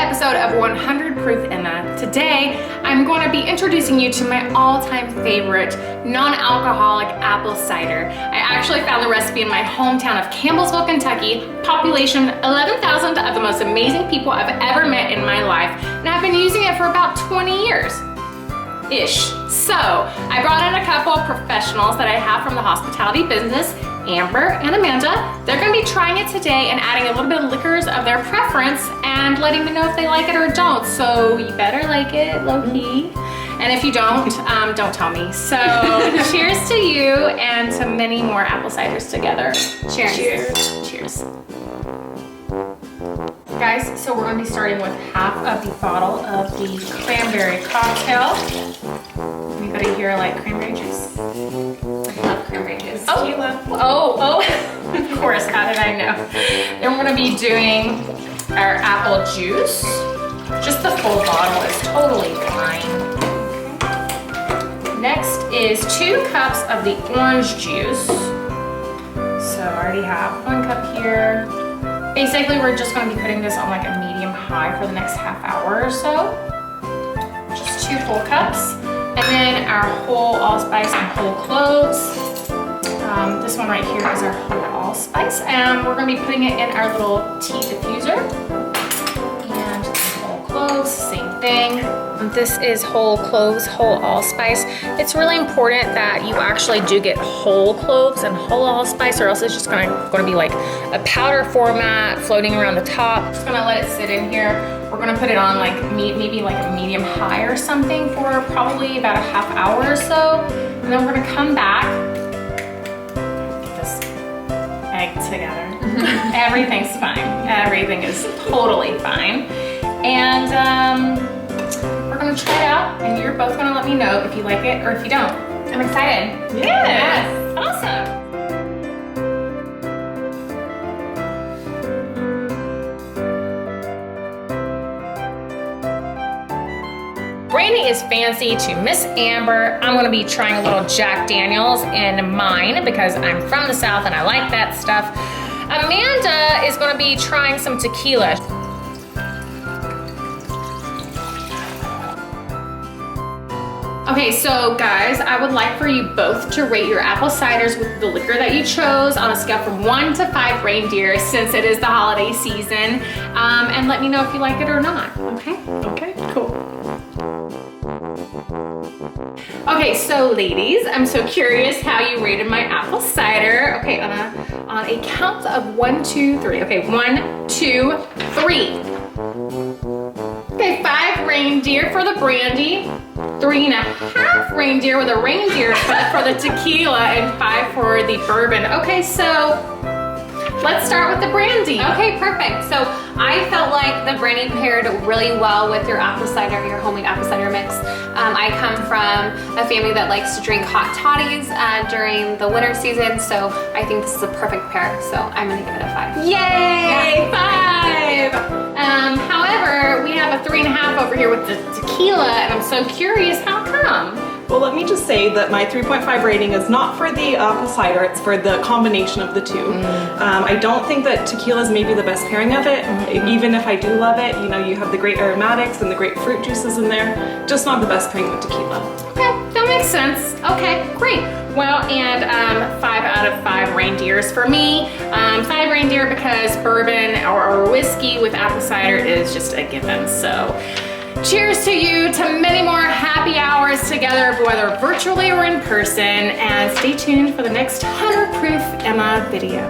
episode of 100 Proof Emma. Today, I'm going to be introducing you to my all-time favorite non-alcoholic apple cider. I actually found the recipe in my hometown of Campbellsville, Kentucky, population 11,000 of the most amazing people I've ever met in my life, and I've been using it for about 20 years-ish. So, I brought in a couple of professionals that I have from the hospitality business, Amber and Amanda. They're gonna be trying it today and adding a little bit of liquors of their preference and letting me know if they like it or don't. So you better like it, low-key. And if you don't tell me. So cheers to you and to many more apple ciders together. Cheers. Cheers. Cheers. Guys, so we're gonna be starting with half of the bottle of the cranberry cocktail. Anybody here like cranberry juice? I love cranberry juice. Oh, of course, how did I know? Then we're gonna be doing our apple juice. Just the full bottle is totally fine. Okay. Next is 2 cups of the orange juice. So I already have 1 cup here. Basically, we're just gonna be putting this on like a medium high for the next half hour or so. Just 2 full cups. And then our whole allspice and whole cloves. This one right here is our whole allspice. And we're gonna be putting it in our little tea diffuser. And whole cloves, same thing. This is whole cloves, whole allspice. It's really important that you actually do get whole cloves and whole allspice, or else it's just gonna be like a powder format floating around the top. Just gonna let it sit in here. We're gonna put it on like maybe like a medium high or something for probably about a half hour or so. And then we're gonna come back, get this egg together. Everything's fine. Everything is totally fine. And we're gonna try it out and you're both gonna let me know if you like it or if you don't. I'm excited. Yes, awesome. Brandy is fancy to Miss Amber. I'm gonna be trying a little Jack Daniels in mine because I'm from the South and I like that stuff. Amanda is gonna be trying some tequila. Okay, so guys, I would like for you both to rate your apple ciders with the liquor that you chose on a scale from 1 to 5 reindeer since it is the holiday season, and let me know if you like it or not, okay? Okay, cool. Okay, so ladies, I'm so curious how you rated my apple cider. Okay, on a count of 1, 2, 3. Okay, 1, 2, 3. Okay, 5 reindeer for the brandy, 3.5 reindeer with a reindeer cut for the tequila, and 5 for the bourbon. Okay, so let's start with the brandy. Okay, perfect. So I felt like the brandy paired really well with your apple cider, your homemade apple cider mix. I come from a family that likes to drink hot toddies during the winter season, so I think this is a perfect pair. So I'm gonna give it a 5. Yay, yeah. 5! However, we have a 3.5 over here with the tequila, and I'm so curious, how come? Well, let me just say that my 3.5 rating is not for the apple cider, it's for the combination of the two. I don't think that tequila is maybe the best pairing of it. Even if I do love it, you know, you have the great aromatics and the great fruit juices in there, just not the best pairing with tequila. Okay, that makes sense. Okay, great. Well, and 5 out of 5 reindeers for me. 5 reindeer because bourbon or whiskey with apple cider is just a given, so. Cheers to you, to many more happy hours together, whether virtually or in person, and stay tuned for the next 100 Proof Emma video.